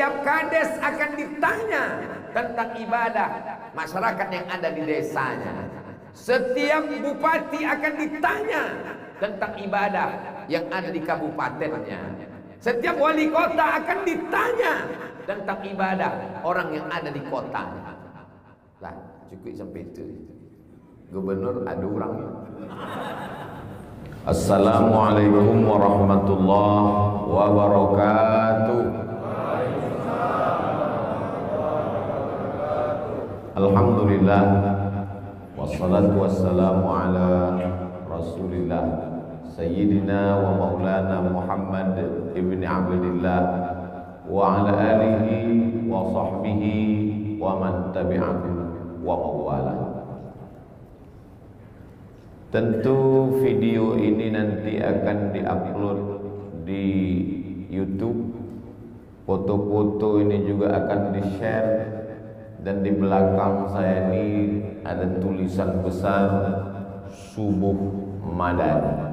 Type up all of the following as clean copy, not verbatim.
Setiap kades akan ditanya tentang ibadah masyarakat yang ada di desanya. Setiap bupati akan ditanya tentang ibadah yang ada di kabupatennya. Setiap wali kota akan ditanya tentang ibadah orang yang ada di kotanya. Lah, cukup sampai itu. Gubernur ada orang. Assalamualaikum warahmatullahi wabarakatuh. Alhamdulillah, wassalatu wassalamu ala Rasulillah Sayyidina wa Maulana Muhammad ibn Abdillah wa ala alihi wa sahbihi wa man tabi'ahu wa mawala. Tentu video ini nanti akan diupload di YouTube. Foto-foto ini juga akan di-share. Dan di belakang saya ini ada tulisan besar Subuh Madani.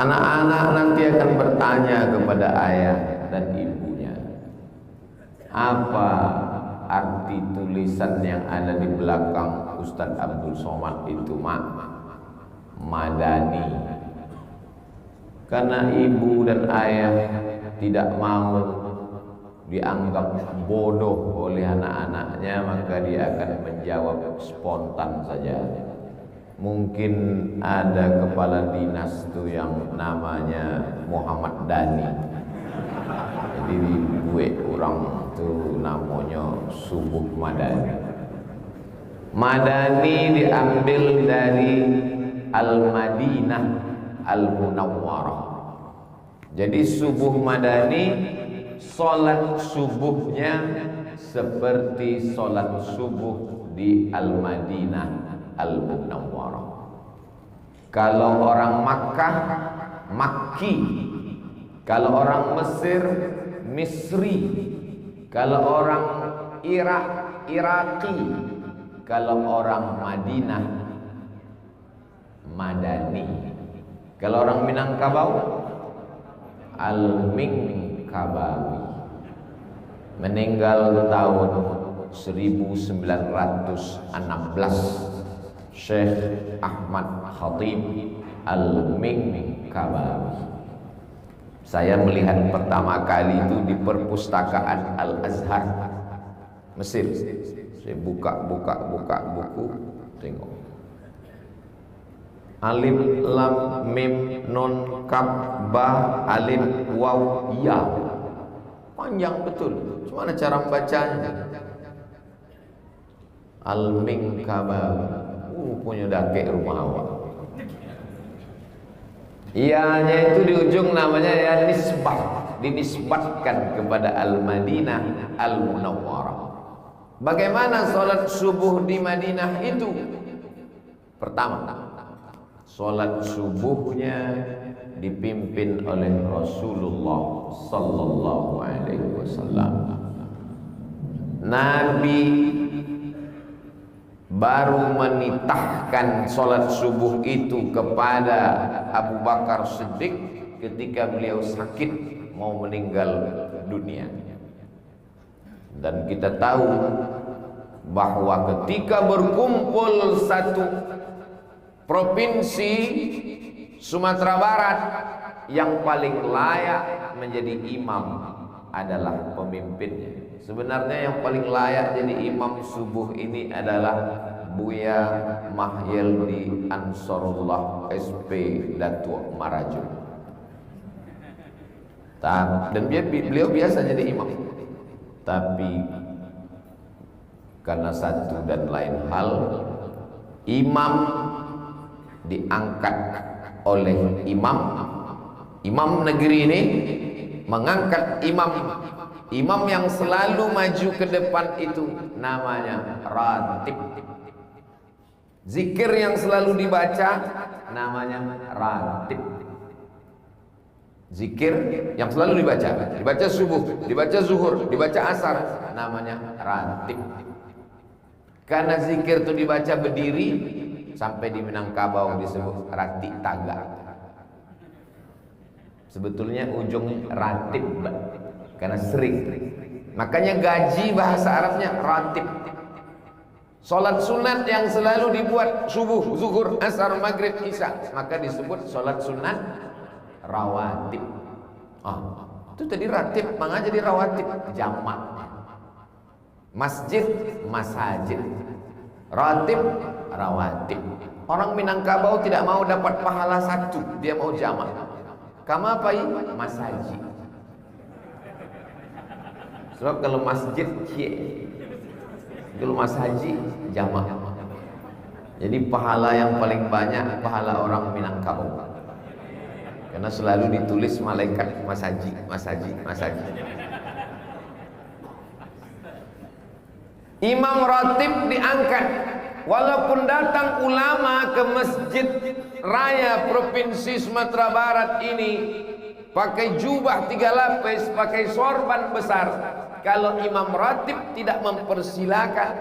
Anak-anak nanti akan bertanya kepada ayah dan ibunya, apa arti tulisan yang ada di belakang Ustadz Abdul Somad itu, Mak? Madani. Karena ibu dan ayah tidak mau dianggap bodoh oleh anak-anaknya, maka dia akan menjawab spontan saja. Mungkin ada kepala dinas tuh yang namanya Muhammad Dani, jadi gue orang tuh namanya Subuh Madani. Madani diambil dari Al-Madinah Al-Munawwarah. Jadi Subuh Madani, sholat subuhnya seperti sholat subuh di Al-Madinah Al-Munawwarah. Kalau orang Makkah, Makki. Kalau orang Mesir, Misri. Kalau orang Irak, Iraki. Kalau orang Madinah, Madani. Kalau orang Minangkabau, Al-Minangkabawi. Meninggal tahun 1916, Syekh Ahmad Khatib Al-Minangkabawi. Saya melihat pertama kali itu di perpustakaan Al-Azhar, Mesir. Saya buka buku, tengok alif lam mim nun kaf ba alif waw ya, panjang betul. Gimana cara membacanya? Al-Minangkabawi. Punya dake rumah awak. Ianya itu di ujung namanya ya nisbah, dinisbatkan kepada Al-Madinah Al-Munawwarah. Bagaimana sholat subuh di Madinah itu? Pertama, sholat subuhnya dipimpin oleh Rasulullah sallallahu alaihi wasallam. Nabi baru menitahkan sholat subuh itu kepada Abu Bakar Siddiq ketika beliau sakit mau meninggal dunia. Dan kita tahu bahwa ketika berkumpul satu provinsi Sumatera Barat, yang paling layak menjadi imam adalah pemimpinnya. Sebenarnya yang paling layak jadi imam subuh ini adalah Buya Mahyeldi Ansarullah SP Datuk Marajo. Dan beliau biasa jadi imam. Tapi karena satu dan lain hal, imam diangkat oleh imam negeri ini mengangkat imam yang selalu maju ke depan itu namanya ratib. Zikir yang selalu dibaca namanya ratib. Zikir yang selalu dibaca subuh, dibaca zuhur, dibaca asar, namanya ratib. Karena zikir itu dibaca berdiri, sampai di Minangkabau disebut rati taga. Sebetulnya ujung ratib, karena sering. Makanya gaji bahasa Arabnya ratib. Salat sunat yang selalu dibuat subuh, zuhur, asar, maghrib, isya, maka disebut salat sunat rawatib. Itu tadi ratib, maka jadi rawatib, jamak. Masjid, masajid. Ratib, rawatib. Orang Minangkabau tidak mau dapat pahala satu, dia mau jamak. Kamu apa ini? Masajid. Sebab kalau masjid, kalau masajid, jamak. Jadi pahala yang paling banyak pahala orang Minangkabau. Karena selalu ditulis malaikat masajid, masajid, masajid. Imam ratib diangkat. Walaupun datang ulama ke Masjid Raya Provinsi Sumatera Barat ini pakai jubah 3 lapis, pakai sorban besar, kalau imam ratib tidak mempersilakan,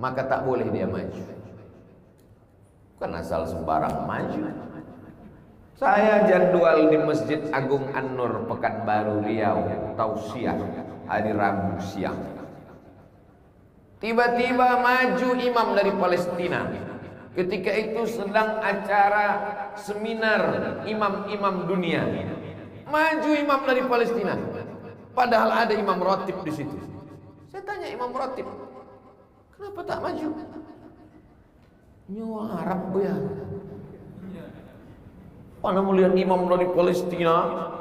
maka tak boleh dia maju. Bukan asal sembarang maju. Saya jadwal di Masjid Agung An-Nur Pekanbaru Riau, tausiah hari Rabu siang. Tiba-tiba maju imam dari Palestina. Ketika itu sedang acara seminar imam-imam dunia. Maju imam dari Palestina. Padahal ada imam ratib di situ. Saya tanya imam ratib, kenapa tak maju? Nyawa Arab ya. Mana melihat imam dari Palestina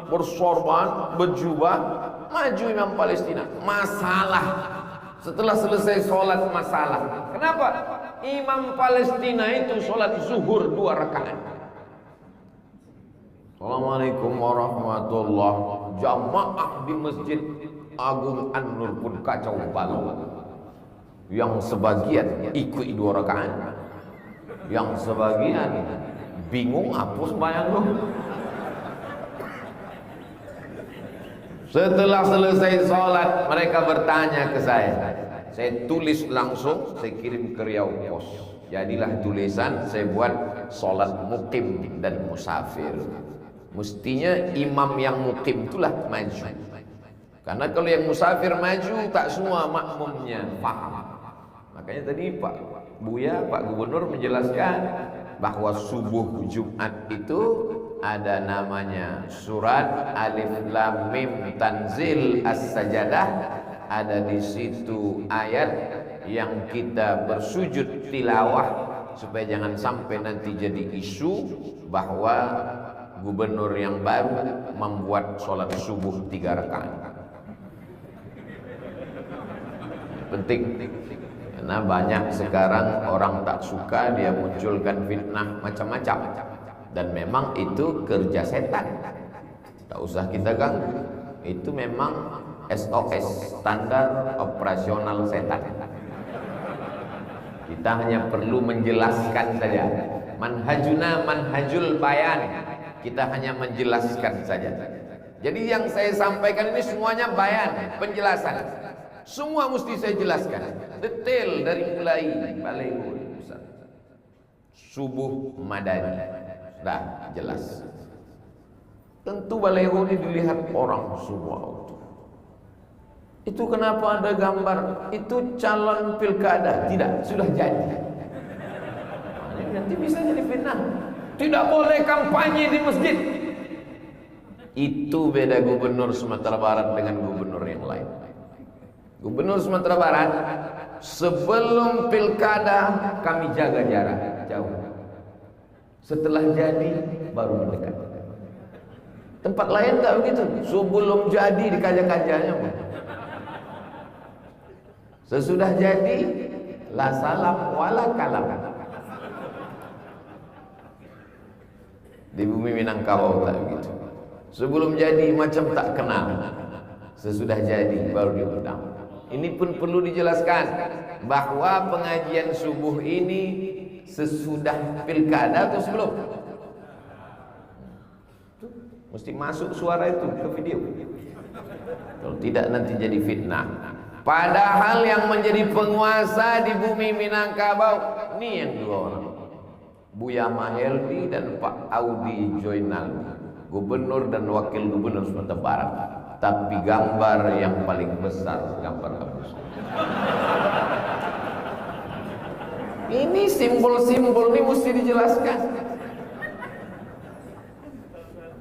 bersorban, berjubah, maju imam Palestina. Masalah. Setelah selesai sholat masalah. Kenapa? Imam Palestina itu sholat zuhur 2 rakaat. Assalamualaikum warahmatullahi wabarakatuh. Jamaah di Masjid Agung An-Nur pun kacau balau. Yang sebagian ikut 2 rakaat, yang sebagian bingung hapus sembahyang lu. Setelah selesai sholat, mereka bertanya ke saya. Saya tulis langsung, saya kirim ke Riau Pos. Jadilah tulisan, saya buat sholat mukim dan musafir. Mestinya imam yang mukim itulah maju. Karena kalau yang musafir maju, tak semua makmumnya paham. Makanya tadi Pak Buya, Pak Gubernur menjelaskan bahwa subuh Jumat itu ada namanya surat Alif Lam Mim Tanzil As-Sajadah. Ada di situ ayat yang kita bersujud tilawah supaya jangan sampai nanti jadi isu bahwa gubernur yang baru membuat sholat subuh 3 rakaat. Penting, karena banyak sekarang orang tak suka, dia munculkan fitnah macam-macam. Dan memang itu kerja setan. Tak usah kita ganggu. Itu memang SOS, standar operasional setan. Kita hanya perlu menjelaskan saja. Manhajuna manhajul bayan. Kita hanya menjelaskan saja. Jadi yang saya sampaikan ini semuanya bayan, penjelasan. Semua mesti saya jelaskan. Detail dari mulai baleghul subuh madani. Dah jelas. Tentu baleghul ini dilihat orang semua. Itu kenapa ada gambar itu calon pilkada? Tidak, sudah jadi. Nanti bisa jadi fitnah. Tidak boleh kampanye di masjid. Itu beda gubernur Sumatera Barat dengan gubernur yang lain. Gubernur Sumatera Barat sebelum pilkada kami jaga jarak jauh. Setelah jadi baru mendekat. Tempat lain tak begitu. Sebelum jadi dikajak-kajaknya. Sesudah jadi la salam wala kalam. Di bumi Minangkabau tak begitu. Sebelum jadi macam tak kenal. Sesudah jadi baru diundang. Ini pun perlu dijelaskan bahwa pengajian subuh ini sesudah pilkada atau sebelum? Mesti masuk suara itu ke video. Kalau tidak nanti jadi fitnah. Padahal yang menjadi penguasa di bumi Minangkabau ini yang 2 orang, Buya Maheldi dan Pak Audi Joinal. gubernur dan wakil gubernur Sumatera Barat, tapi gambar yang paling besar gambar Abdul Somad. Ini simbol-simbol ini mesti dijelaskan.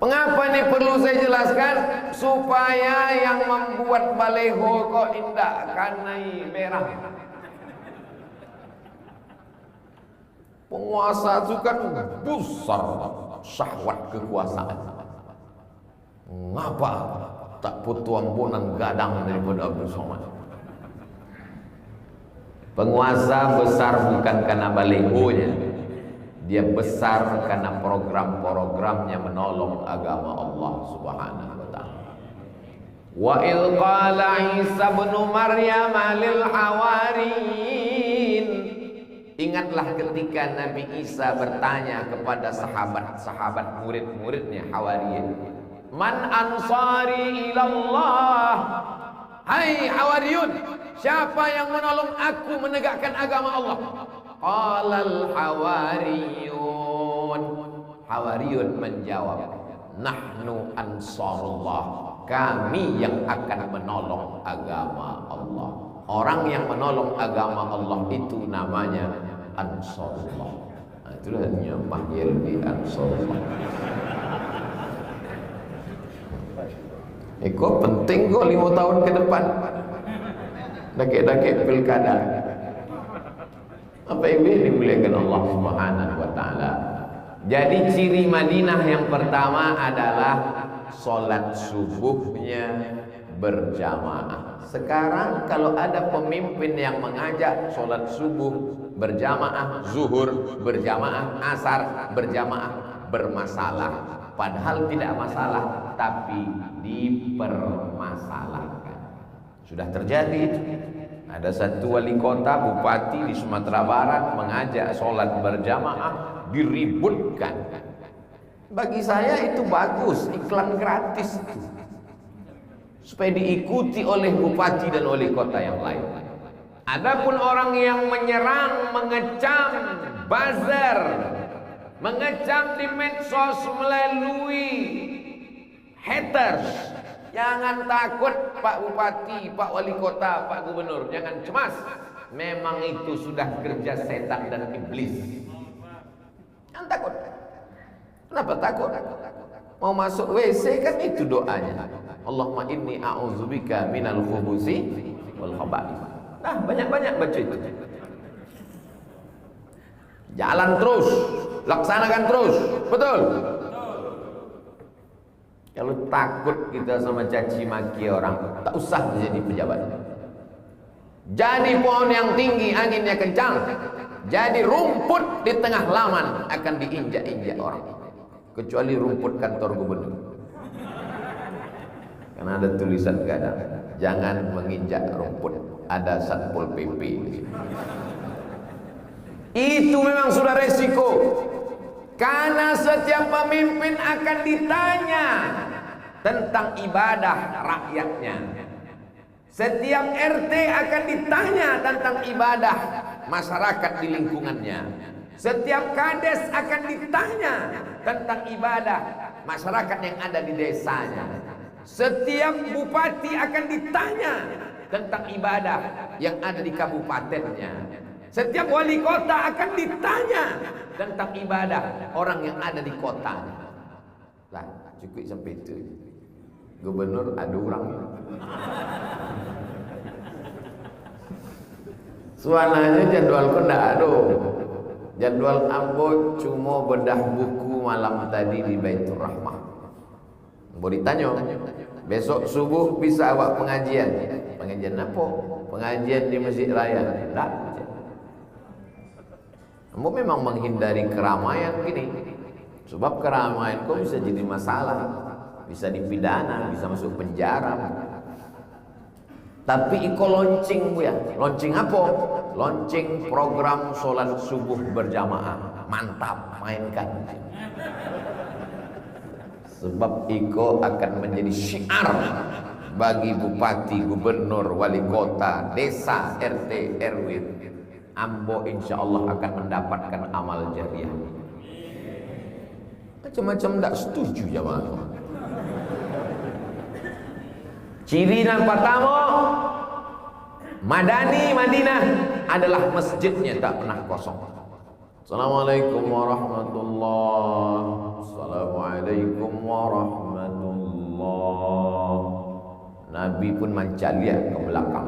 Mengapa ini perlu saya jelaskan? Supaya yang membuat baleho kok indah karena merah. Penguasa itu kan besar syahwat kekuasaan. Mengapa tak putu ampunan gadang daripada Abdul Somad? Penguasa besar bukan karena balehonya, dia besar karena program-programnya menolong agama Allah Subhanahu wa taala. Wa il qala Isa bin Maryam lil hawariyin. Ingatlah ketika Nabi Isa bertanya kepada sahabat-sahabat murid-muridnya Hawariyin, "Man ansari ilallah?" Hai Hawariyun, siapa yang menolong aku menegakkan agama Allah? Qalal Hawariyun. Hawariyun menjawab, "Nahnu ansarullah." Kami yang akan menolong agama Allah. Orang yang menolong agama Allah itu namanya Ansarullah. Nah, itulah panggil di Ansarullah. Kok penting kok 5 tahun ke depan. Dakik-dakik pilkada. Apa yang dimuliakan Allah Subhanahu wa taala. Jadi ciri Madinah yang pertama adalah salat subuhnya berjamaah. Sekarang kalau ada pemimpin yang mengajak salat subuh berjamaah, zuhur berjamaah, asar berjamaah, bermasalah. Padahal tidak masalah, tapi dipermasalahkan. Sudah terjadi. Ada satu wali kota, bupati di Sumatera Barat mengajak sholat berjamaah, diributkan. Bagi saya itu bagus, iklan gratis itu, supaya diikuti oleh bupati dan wali kota yang lain. Adapun orang yang menyerang, mengecam, buzzer, mengecam di medsos melalui haters, jangan takut Pak Bupati, Pak Wali Kota, Pak Gubernur, jangan cemas. Memang itu sudah kerja setan dan iblis. Jangan takut. Kenapa takut? Mau masuk WC kan itu doanya. Allahumma inni a'udzubika minal khubusi wal khaba'ith. Nah, banyak-banyak baca itu. Jalan terus, laksanakan terus, betul. Kalau takut kita sama caci maki orang, tak usah menjadi pejabat. Jadi pohon yang tinggi, anginnya kencang. Jadi rumput di tengah laman akan diinjak-injak orang. Kecuali rumput kantor gubernur. Karena ada tulisan gadang, jangan menginjak rumput. Ada Satpol PP di sini. Itu memang sudah resiko. Karena setiap pemimpin akan ditanya tentang ibadah rakyatnya. Setiap RT akan ditanya tentang ibadah masyarakat di lingkungannya. Setiap kades akan ditanya tentang ibadah masyarakat yang ada di desanya. Setiap bupati akan ditanya tentang ibadah yang ada di kabupatennya. Setiap wali kota akan ditanya tentang ibadah orang yang ada di kotanya. Lah, cukup sampai itu. Gubernur ada orang. Suananya jadwal kau ndak ada. Jadwal ambo cuma bedah buku malam tadi di Baitur Rahmah. Boleh ditanya, besok subuh bisa awak pengajian? Pengajian apa? Pengajian di Masjid Raya. Tak. Ambo memang menghindari keramaian gini. Sebab keramaian kau bisa jadi masalah, bisa dipidana, bisa masuk penjara. Tapi iko launching bu ya, launching apa? Launching program sholat subuh berjamaah, mantap, mainkan. Sebab iko akan menjadi syiar bagi bupati, gubernur, wali kota, desa, RT, RW. Ambo insya Allah akan mendapatkan amal jariah. Macam-macam tak setuju jamaah. Ciri yang pertama, Madani Madinah adalah masjidnya tak pernah kosong. Assalamualaikum warahmatullahi. Assalamualaikum warahmatullahi. Nabi pun mancal lihat ke belakang.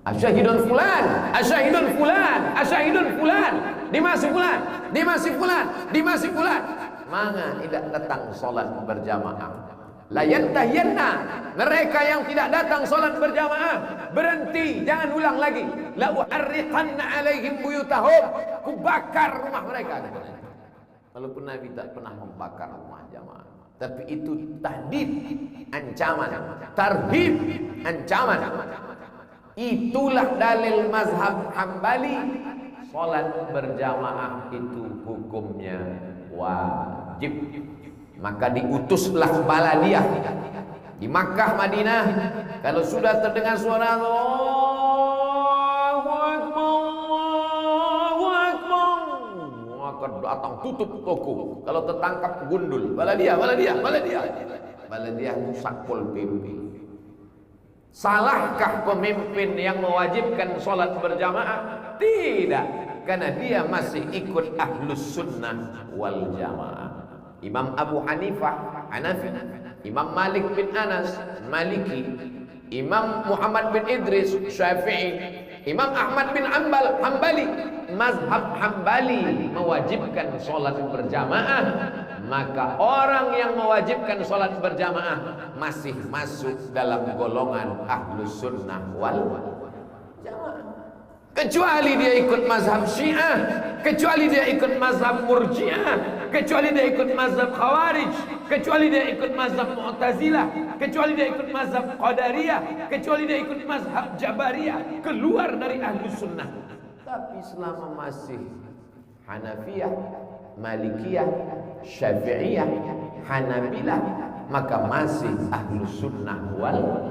Asyahidun fulan, asyahidun fulan, asyahidun fulan. Di masih fulan, di masih fulan, di masih fulan. Manga tidak datang solat berjamaah. La yantahiyanna, mereka yang tidak datang solat berjamaah berhenti, jangan ulang lagi. La uharriqanna alaihim buyutahum, ku bakar rumah mereka. Walaupun Nabi tak pernah membakar rumah jamaah, tapi itu tahdid, ancaman, tarhib, ancaman. Itulah dalil mazhab Hambali, solat berjamaah itu hukumnya wajib. Maka diutuslah Baladiyah di Makkah Madinah. Kalau sudah terdengar suara Allahu Akbar, Allahu Akbar, maka datang tutup toko. Kalau tertangkap gundul, Baladiyah, Baladiyah, Baladiyah. Baladiyah musakul pimpin. Salahkah pemimpin yang mewajibkan solat berjamaah? Tidak, karena dia masih ikut ahlus sunnah wal jamaah. Imam Abu Hanifah Hanafi, Imam Malik bin Anas Maliki, Imam Muhammad bin Idris Syafi'i, Imam Ahmad bin Hanbal Hambali. Mazhab Hambali mewajibkan solat berjamaah. Maka orang yang mewajibkan solat berjamaah masih masuk dalam golongan ahlus sunnah wal jamaah. Kecuali dia ikut mazhab Syiah, kecuali dia ikut mazhab Murji'ah, kecuali dia ikut mazhab Khawarij, kecuali dia ikut mazhab Mu'tazilah, kecuali dia ikut mazhab Qadariyah, kecuali dia ikut mazhab Jabariyah, keluar dari ahlus sunnah. Tapi selama masih Hanafiyah, Malikiyah, Syafi'iyah, Hanabilah, maka masih ahlus sunnah wal.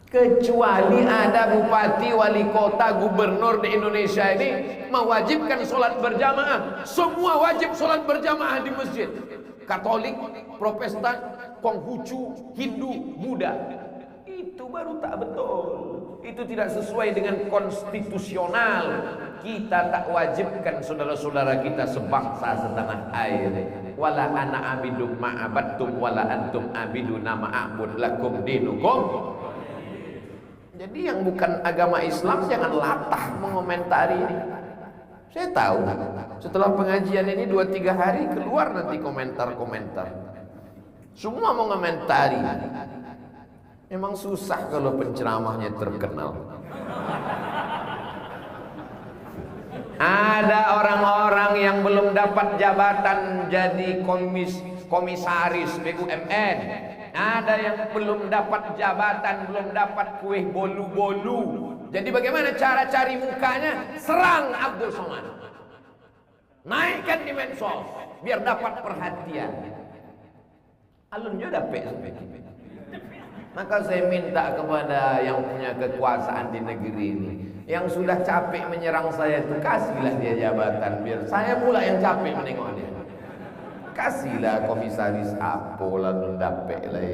Kecuali ada bupati, wali kota, gubernur di Indonesia ini mewajibkan sholat berjamaah. Semua wajib sholat berjamaah di masjid. Katolik, Protestan, Konghucu, Hindu, Buddha. Itu baru tak betul. Itu tidak sesuai dengan konstitusional. Kita tak wajibkan saudara-saudara kita sebangsa setanah air. Wala ana abidum ma'abattum wala antum abiduna ma'abud lakum dinukum. Jadi yang bukan agama Islam jangan latah mengomentari ini. Saya tahu setelah pengajian ini 2-3 hari keluar nanti komentar-komentar. Semua mengomentari. Memang susah kalau penceramahnya terkenal. Ada orang-orang yang belum dapat jabatan jadi komisaris BUMN. Ada yang belum dapat jabatan, belum dapat kue bolu-bolu. Jadi bagaimana cara cari mukanya? Serang Abdul Somad. Naikkan di medsos biar dapat perhatian. Alun juga dapat. Maka saya minta kepada yang punya kekuasaan di negeri ini, yang sudah capek menyerang saya itu, kasihlah dia jabatan biar saya pula yang capek menengok dia. Kasihlah komisaris apo lalu dapet lah,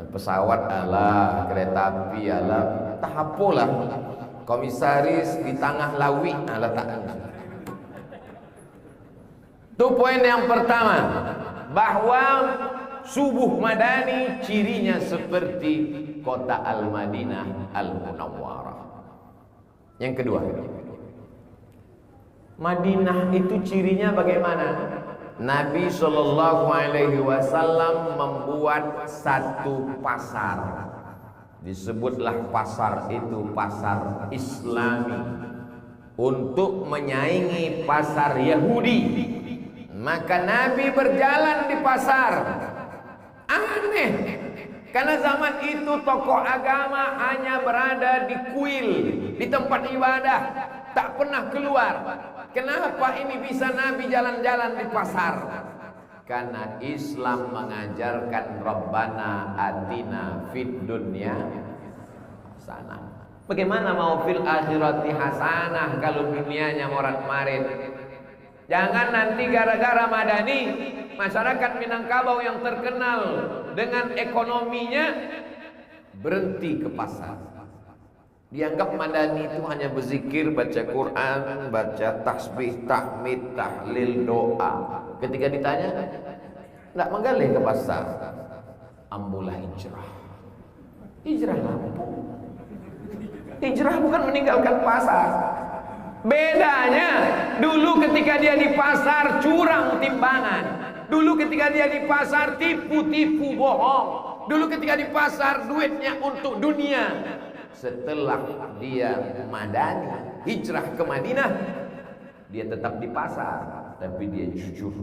pesawat ala, kereta api ala, tak apolah. Komisaris di tengah lawi ala tak. Itu poin yang pertama, bahwa subuh Madani cirinya seperti kota Al-Madinah Al-Munawwarah. Yang kedua, Madinah itu cirinya bagaimana? Nabi SAW membuat satu pasar. Disebutlah pasar itu pasar Islami, untuk menyaingi pasar Yahudi. Maka Nabi berjalan di pasar. Aneh, karena zaman itu tokoh agama hanya berada di kuil, di tempat ibadah, tak pernah keluar. Kenapa ini bisa Nabi jalan-jalan di pasar? Karena Islam mengajarkan Rabbana atina fid dunya hasanah. Bagaimana mau fil akhirati hasanah kalau dunianya morat-marit? Jangan nanti gara-gara Madani, masyarakat Minangkabau yang terkenal dengan ekonominya berhenti ke pasar. Dianggap Madani itu hanya berzikir, baca Quran, baca tasbih, tahmid, tahlil, doa. Ketika ditanya, tidak menggalih ke pasar. Ambulah hijrah. Hijrah apa? Hijrah bukan meninggalkan pasar. Bedanya, dulu ketika dia di pasar curang timbangan. Dulu ketika dia di pasar tipu-tipu bohong. Dulu ketika di pasar duitnya untuk dunia. Setelah dia Madani, hijrah ke Madinah, dia tetap di pasar, tapi dia jujur.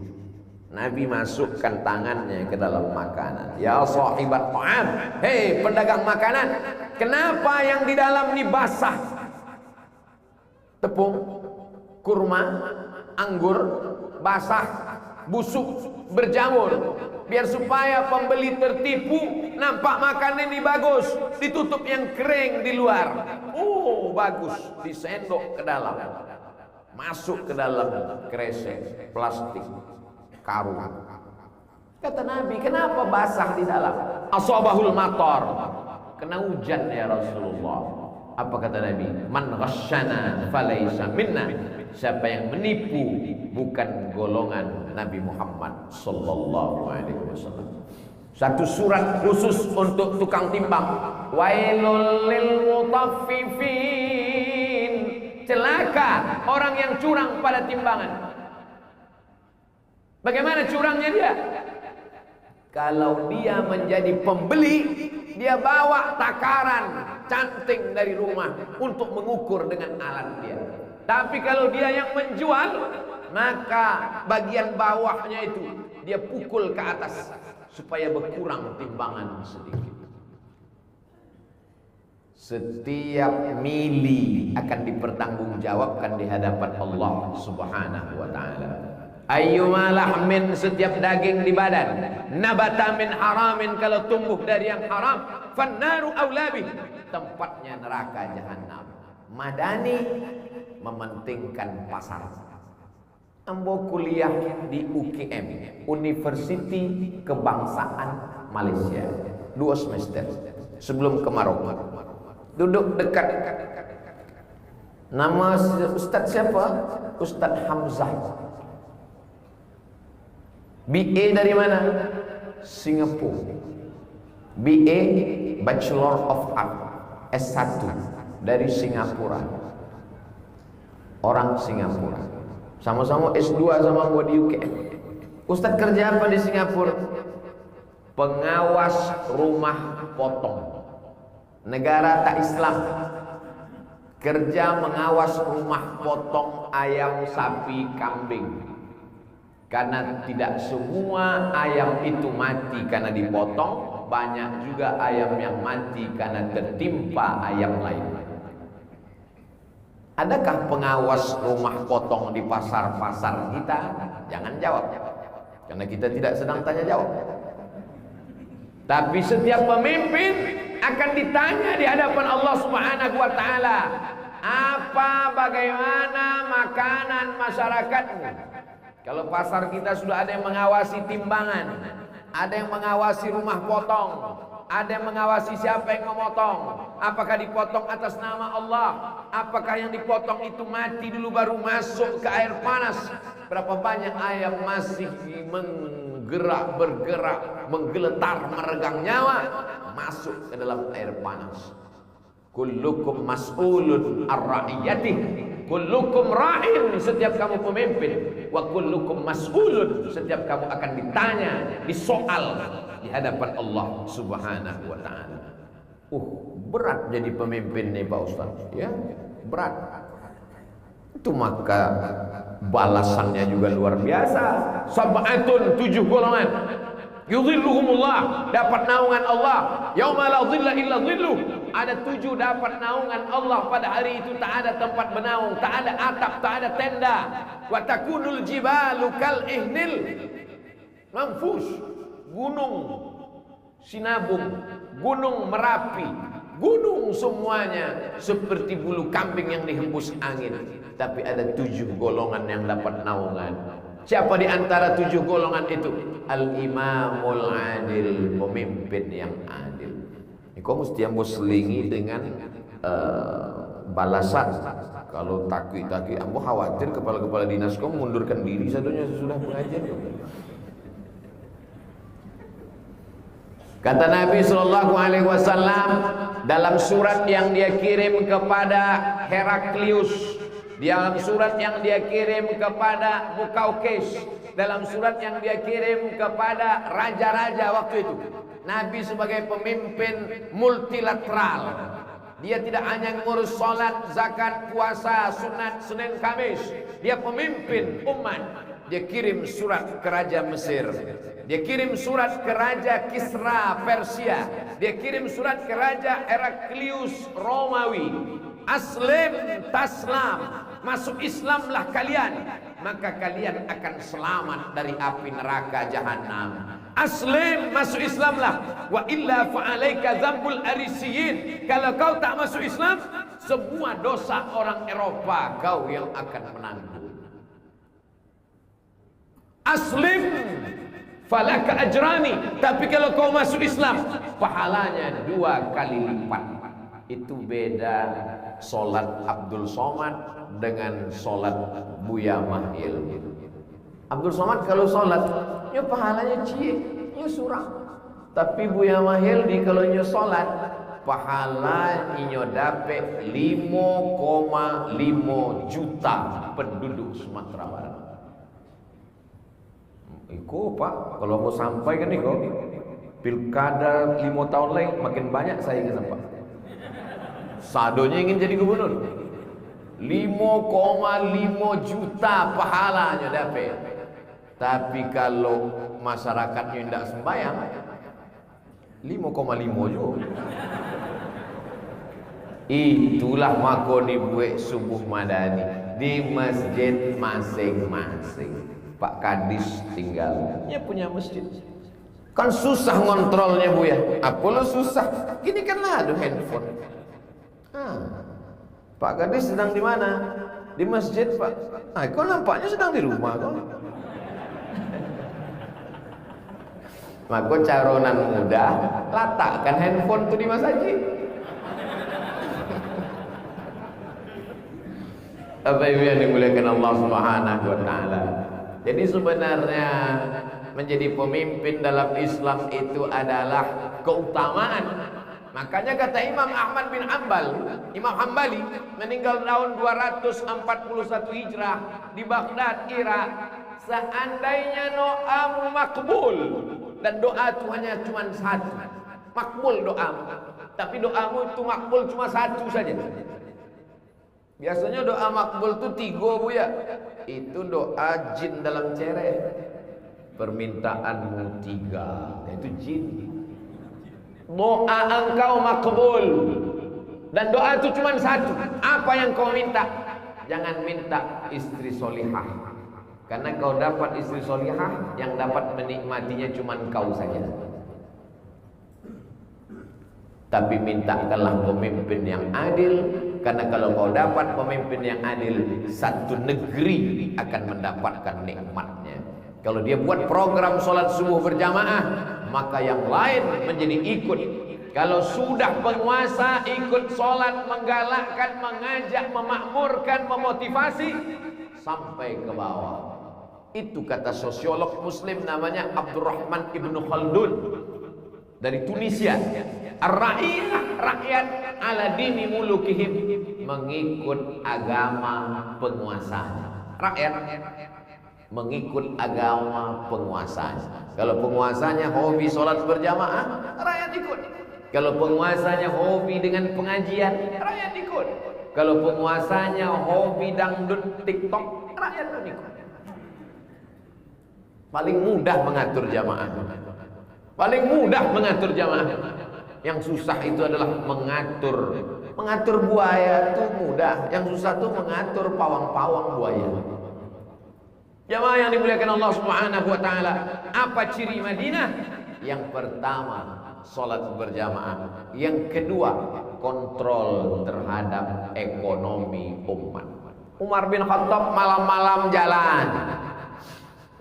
Nabi masukkan tangannya ke dalam makanan. Ya sahibat ta'am, hei pedagang makanan, kenapa yang di dalam ini basah? Tepung, kurma, anggur, basah, busuk, berjamur. Biar supaya pembeli tertipu, nampak makanan ini bagus, ditutup yang kering di luar. Oh bagus, disendok ke dalam, masuk ke dalam kresek plastik karung. Kata Nabi, kenapa basah di dalam? Asabahul matar, kena hujan ya Rasulullah. Apa kata Nabi? Man ghasyana falaysa minna. Siapa yang menipu bukan golongan Nabi Muhammad sallallahu alaihi wasallam. Satu surat khusus untuk tukang timbang. Wailul lil mutaffifin. Celaka orang yang curang pada timbangan. Bagaimana curangnya dia? Kalau dia menjadi pembeli, dia bawa takaran canting dari rumah untuk mengukur dengan alat dia. Tapi kalau dia yang menjual, maka bagian bawahnya itu dia pukul ke atas supaya berkurang timbangan sedikit. Setiap mili akan dipertanggungjawabkan di hadapan Allah Subhanahu wa taala. Ayyuma lahmin, setiap daging di badan, nabata min haramin, kalau tumbuh dari yang haram, fannaru aulabi, tempatnya neraka jahanam. Madani mementingkan pasar. Ambo kuliah di UKM, University Kebangsaan Malaysia, 2 semester sebelum ke Maroko. Duduk dekat. Nama Ustadz siapa? Ustadz Hamzah. BA dari mana? Singapura. BA Bachelor of Art, S1 dari Singapura. Orang Singapura. Sama-sama S2 sama gua di UK. Ustadz kerja apa di Singapura? Pengawas rumah potong. Negara tak Islam. Kerja mengawas rumah potong ayam, sapi, kambing. Karena tidak semua ayam itu mati karena dipotong, banyak juga ayam yang mati karena tertimpa ayam lain. Adakah pengawas rumah potong di pasar-pasar kita? Jangan jawab, karena kita tidak sedang tanya jawab. Tapi setiap pemimpin akan ditanya di hadapan Allah Subhanahu wa taala, apa bagaimana makanan masyarakatmu? Kalau pasar kita sudah ada yang mengawasi timbangan, ada yang mengawasi rumah potong, ada yang mengawasi siapa yang memotong, apakah dipotong atas nama Allah, apakah yang dipotong itu mati dulu baru masuk ke air panas, berapa banyak ayam masih bergerak, menggeletar, meregang nyawa, masuk ke dalam air panas. Kullukum mas'ulun ar-ra'iyatih, kullukum ra'in, setiap kamu pemimpin, wa kullukum mas'ulun, setiap kamu akan ditanya, disoal di hadapan Allah Subhanahu wa taala. Berat jadi pemimpin nih Pak Ustaz, ya, berat. Itu maka balasannya juga luar biasa. Sab'atun, 7 golongan. Yudhilluhumullah, dapat naungan Allah. Yauma la dhilla illa dhilluh. Ada 7 dapat naungan Allah pada hari itu, tak ada tempat bernaung, tak ada atap, tak ada tenda. Wa takunul jibalu kal ihnil manfush. Gunung Sinabung, Gunung Merapi gunung semuanya seperti bulu kambing yang dihembus angin. Tapi ada 7 golongan yang dapat naungan. Siapa di antara 7 golongan itu? Al-Imamul Adil, pemimpin yang adil. Kau mesti ambo selingi dengan balasan. Kalau takui-takui, ambo khawatir kepala-kepala dinas kau mundurkan diri satunya sesudah pengajian. Kata Nabi Shallallahu Alaihi Wasallam dalam surat yang dia kirim kepada Heraklius, dalam surat yang dia kirim kepada Mukaukes, dalam surat yang dia kirim kepada raja-raja waktu itu, Nabi sebagai pemimpin multilateral. Dia tidak hanya ngurus sholat, zakat, puasa, sunat, Senin, Kamis. Dia pemimpin umat. Dia kirim surat ke Raja Mesir. Dia kirim surat ke Raja Kisra Persia. Dia kirim surat ke Raja Heraklius Romawi. Aslim taslam, masuk Islamlah kalian, maka kalian akan selamat dari api neraka jahanam. Aslim, masuk Islamlah, wa illa fa'alaika dzambul arisiyin. Kalau kau tak masuk Islam, semua dosa orang Eropa kau yang akan menanggung. Aslim falaka ajrani, tapi kalau kau masuk Islam, pahalanya 2 kali lipat. Itu beda solat Abdul Somad dengan solat Buya Mahil. Abdul Somad kalau solat, ya pahalanya cie, ya surah. Tapi Buya Mahil di kalau nyo solat, pahala inyo dapat 5,5 juta penduduk Sumatera Barat. Iko Pak, kalau mau sampai kan iko pilkada 5 tahun lagi makin banyak saya ingin sampai. Sadonya ingin jadi gubernur. 5,5 juta pahalanya dapat. Tapi kalau masyarakatnya tidak sembahyang, 5,5 juga. Itulah mako dibuat subuh madani di masjid masing-masing. Pak Kadis tinggalnya punya masjid. Kan susah ngontrolnya Bu ya. Apa susah? Gini kan lah ada handphone. Pak Kadis sedang di mana? Di masjid Pak. Kok nampaknya sedang di rumah kok. Maka caronan muda letakkan handphone tuh di masjid. Apa yang dimuliakan Allah Subhanahu wa taala. Jadi sebenarnya menjadi pemimpin dalam Islam itu adalah keutamaan. Makanya kata Imam Ahmad bin Hanbal, Imam Hambali meninggal tahun 241 Hijrah di Baghdad, Irak. Seandainya doamu makbul, dan doa itu hanya cuma satu, makbul doamu. Tapi doamu itu makbul cuma satu saja. Biasanya doa makbul itu 3 Bu ya. Itu doa jin dalam ceret. Permintaanmu 3, itu jin. Doa engkau makbul, dan doa itu cuma satu. Apa yang kau minta? Jangan minta istri solihah, karena kau dapat istri solihah, yang dapat menikmatinya cuma kau saja. Tapi mintakanlah pemimpin yang adil, karena kalau kau dapat pemimpin yang adil, satu negeri akan mendapatkan nikmatnya. Kalau dia buat program sholat subuh berjamaah, maka yang lain menjadi ikut. Kalau sudah penguasa ikut sholat, menggalakkan, mengajak, memakmurkan, memotivasi sampai ke bawah. Itu kata sosiolog muslim namanya Abdurrahman Ibnu Khaldun dari Tunisia. Ar-ra'iyah, rakyat ala dini mulukihim, mengikut agama penguasanya. Rakyat mengikut agama penguasanya. Kalau penguasanya hobi sholat berjamaah, rakyat ikut. Kalau penguasanya hobi dengan pengajian, rakyat ikut. Kalau penguasanya hobi dangdut TikTok, rakyat pun ikut. Paling mudah mengatur jamaah. Paling mudah mengatur jamaah. Yang susah itu adalah mengatur buaya itu mudah. Yang susah itu mengatur pawang-pawang buaya. Jamaah yang dimuliakan Allah Subhanahu wa taala, apa ciri Madinah? Yang pertama, sholat berjamaah. Yang kedua, kontrol terhadap ekonomi umat. Umar bin Khattab malam-malam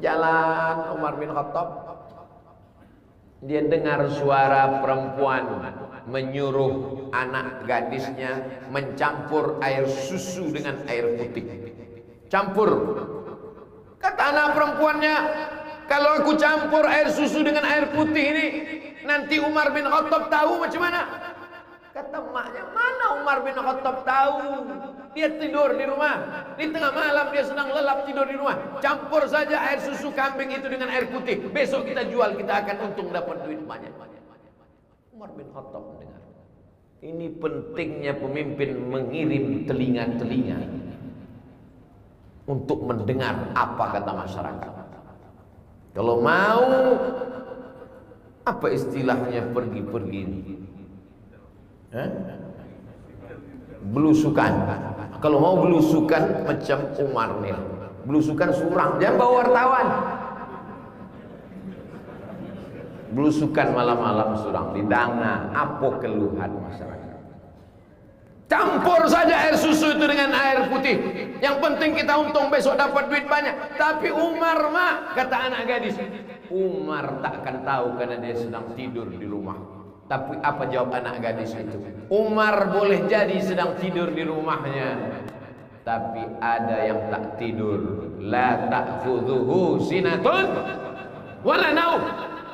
jalan Umar bin Khattab, dia dengar suara perempuan menyuruh anak gadisnya mencampur air susu dengan air putih. Campur. Kata anak perempuannya, kalau aku campur air susu dengan air putih ini, nanti Umar bin Khattab tahu macam mana? Kata emaknya, mana Umar bin Khattab tahu? Dia tidur di rumah. Di tengah malam dia sedang lelap tidur di rumah. Campur saja air susu kambing itu dengan air putih. Besok kita jual, kita akan untung dapat duit banyak. Umar bin Khattab mendengar. Ini pentingnya pemimpin mengirim telinga-telinga untuk mendengar apa kata masyarakat. Kalau mau, apa istilahnya pergi-pergi ini? Belusukan. Kalau mau belusukan macam Umar nih, belusukan surang, jangan bawa wartawan. Belusukan malam-malam surang di Dana, apa keluhan masyarakat? Campur saja air susu itu dengan air putih. Yang penting kita untung, besok dapat duit banyak. Tapi Umar mah, kata anak gadis, Umar takkan tahu karena dia sedang tidur di rumah. Tapi apa jawab anak gadis itu? Umar boleh jadi sedang tidur di rumahnya, tapi ada yang tak tidur. La ta'khudhuhu sinatun wala naum.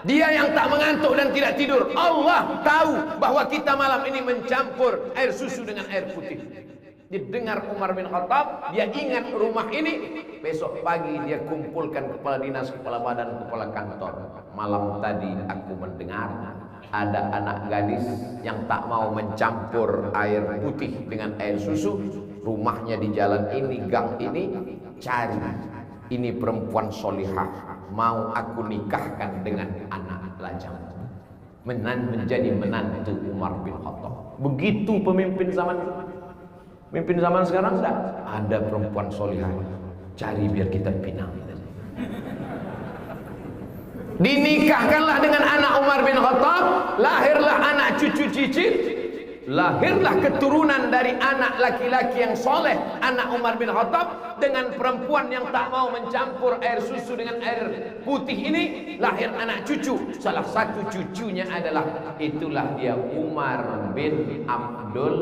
Dia yang tak mengantuk dan tidak tidur. Allah tahu bahwa kita malam ini mencampur air susu dengan air putih. Didengar Umar bin Khattab, dia ingat rumah ini. Besok pagi dia kumpulkan kepala dinas, kepala badan, kepala kantor. Malam tadi aku mendengar ada anak gadis yang tak mau mencampur air putih dengan air susu. Rumahnya di jalan ini, gang ini. Cari, ini perempuan solihah, mau aku nikahkan dengan anak lajang. Menjadi menantu Umar bin Khattab. Begitu pemimpin zaman sekarang sudah ada perempuan solihah, cari biar kita pinang. Dinikahkanlah dengan anak Umar bin Khattab, lahirlah anak cucu cicit, lahirlah keturunan dari anak laki-laki yang soleh, anak Umar bin Khattab, dengan perempuan yang tak mau mencampur air susu dengan air putih ini, lahir anak cucu. Salah satu cucunya adalah, itulah dia Umar bin Abdul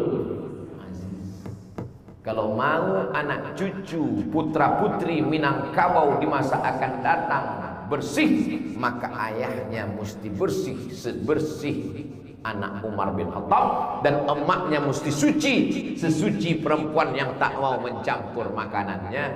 Aziz. Kalau mau anak cucu, putra putri Minangkabau di masa akan datang bersih, maka ayahnya mesti bersih sebersih anak Umar bin Khattab, dan emaknya mesti suci sesuci perempuan yang tak mau mencampur makanannya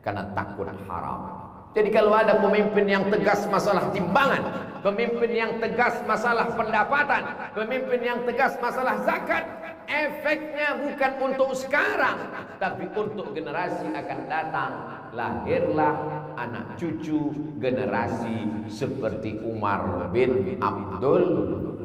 karena takut haram. Jadi kalau ada pemimpin yang tegas masalah timbangan, pemimpin yang tegas masalah pendapatan, pemimpin yang tegas masalah zakat, efeknya bukan untuk sekarang, tapi untuk generasi akan datang. Lahirlah anak cucu generasi seperti Umar bin Abdul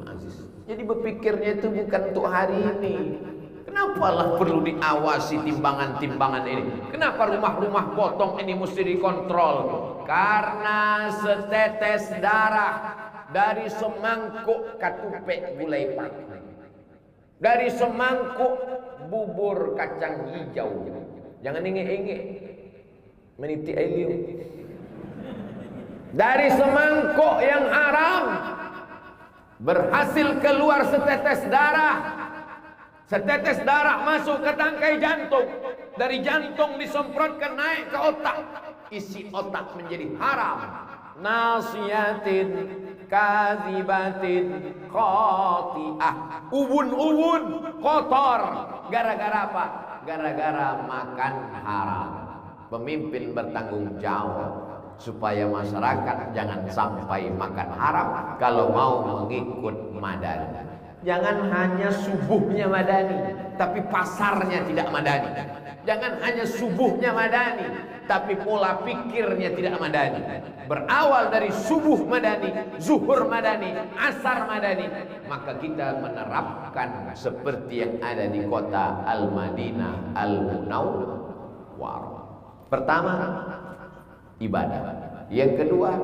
Aziz. Jadi berpikirnya itu bukan untuk hari ini. Kenapa lah perlu diawasi timbangan-timbangan ini? Kenapa rumah-rumah potong ini mesti dikontrol? Karena setetes darah dari semangkuk katupek gulai pati, dari semangkuk bubur kacang hijau, jangan ingek-ingek meniti air, dari semangkuk yang haram berhasil keluar setetes darah. Setetes darah masuk ke tangkai jantung, dari jantung disemprotkan naik ke otak, isi otak menjadi haram. Nasiyatin kazibatin khati'ah, ubun-ubun kotor. Gara-gara apa? Gara-gara makan haram. Pemimpin bertanggung jawab supaya masyarakat jangan sampai makan haram kalau mau mengikut madani. Jangan hanya subuhnya madani, tapi pasarnya tidak madani. Jangan hanya subuhnya madani, tapi pola pikirnya tidak madani. Berawal dari subuh madani, zuhur madani, asar madani, maka kita menerapkan seperti yang ada di kota Al-Madinah Al-Munawwarah. Pertama, ibadah. Yang kedua,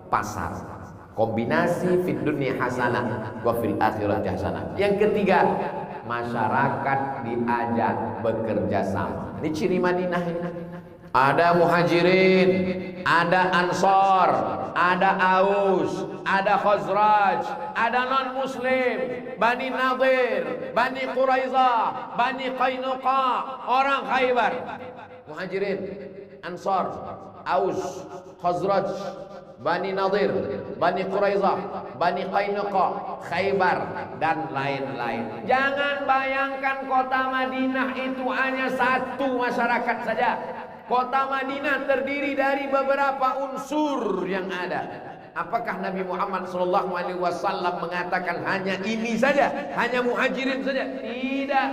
pasar. Kombinasi fid dunya hasanah wa fil akhirati hasanah. Yang ketiga, masyarakat diajak bekerja sama. Ini ciri Madinah ini. Ada muhajirin, ada ansor, ada aus, ada khazraj, ada non muslim, Bani Nadir, Bani Quraizah, Bani Qainuqa, orang Khaybar. Muhajirin, ansor, aus, khazraj, Bani Nadir, Bani Quraizah, Bani Qainuqa, Khaybar, dan lain-lain. Jangan bayangkan kota Madinah itu hanya satu masyarakat saja. Kota Madinah terdiri dari beberapa unsur yang ada. Apakah Nabi Muhammad SAW mengatakan hanya ini saja, hanya muhajirin saja? Tidak.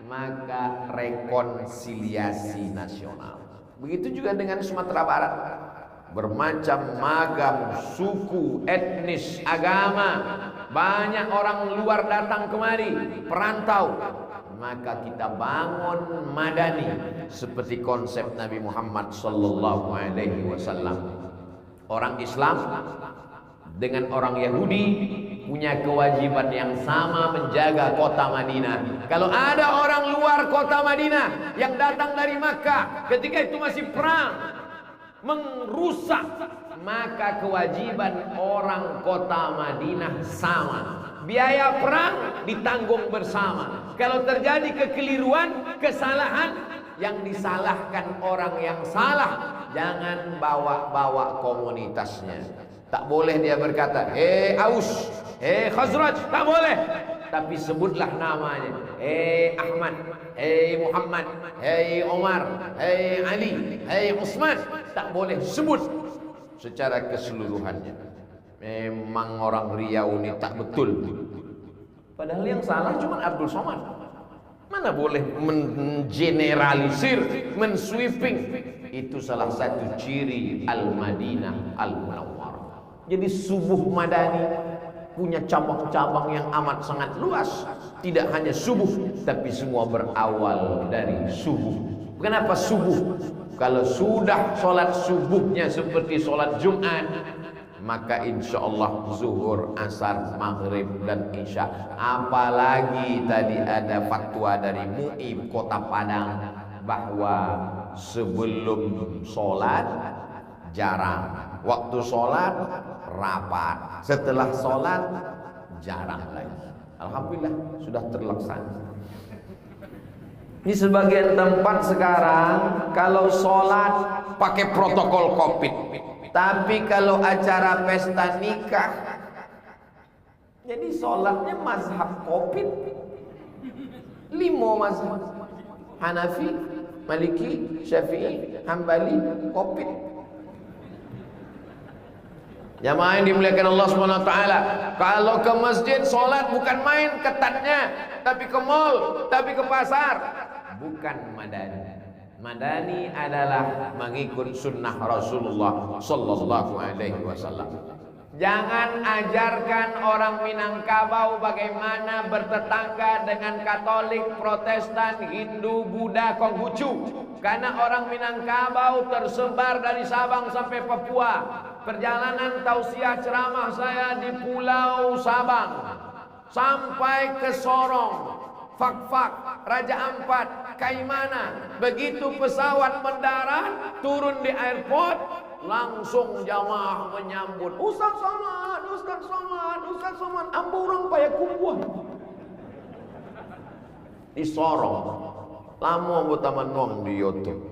Maka rekonsiliasi nasional. Begitu juga dengan Sumatera Barat. Bermacam-macam suku, etnis, agama. Banyak orang luar datang kemari, perantau. Maka kita bangun madani seperti konsep Nabi Muhammad SAW. Orang Islam dengan orang Yahudi punya kewajiban yang sama menjaga kota Madinah. Kalau ada orang luar kota Madinah yang datang dari Makkah ketika itu masih perang, merusak, maka kewajiban orang kota Madinah sama. Biaya perang ditanggung bersama. Kalau terjadi kekeliruan, kesalahan, yang disalahkan orang yang salah, jangan bawa-bawa komunitasnya. Tak boleh dia berkata, Aus, Khazraj, tak boleh. Tapi sebutlah namanya, Ahmad, Muhammad, Omar, Ali, Utsman. Tak boleh sebut secara keseluruhannya. Memang orang Riau ini tak betul. Padahal yang salah cuma Abdul Somad. Mana boleh mengeneralisir, mensweeping. Itu salah satu ciri Al-Madinah Al-Munawwarah. Jadi subuh Madani punya cabang-cabang yang amat sangat luas. Tidak hanya subuh, tapi semua berawal dari subuh. Kenapa subuh? Kalau sudah sholat subuhnya seperti sholat Jumat, maka insya Allah zuhur, asar, maghrib, dan isya. Apalagi tadi ada fatwa dari MUI Kota Padang bahwa sebelum sholat jarang, waktu sholat rapat, setelah sholat jarang lagi. Alhamdulillah sudah terlaksana. Di sebagian tempat sekarang kalau sholat pakai protokol COVID. Tapi kalau acara pesta nikah, jadi sholatnya mazhab COVID. 5 mazhab: Hanafi, Maliki, Syafi'i, Hambali, COVID. Jamaah yang dimuliakan Allah SWT, kalau ke masjid sholat bukan main ketatnya, tapi ke mall, tapi ke pasar, bukan madani. Madani adalah mengikut sunnah Rasulullah Sallallahu Alaihi Wasallam. Jangan ajarkan orang Minangkabau bagaimana bertetangga dengan Katolik, Protestan, Hindu, Buddha, Konghucu. Karena orang Minangkabau tersebar dari Sabang sampai Papua. Perjalanan tausiah ceramah saya di Pulau Sabang sampai ke Sorong, Fak-Fak, Raja Ampat, Kaimana. Begitu pesawat mendarat, turun di airport, langsung jamaah menyambut. Ustaz Somad, Ustaz Somad, Ustaz Somad. Amburang Payakumbuh di Sorong. Lama buat taman nong di YouTube.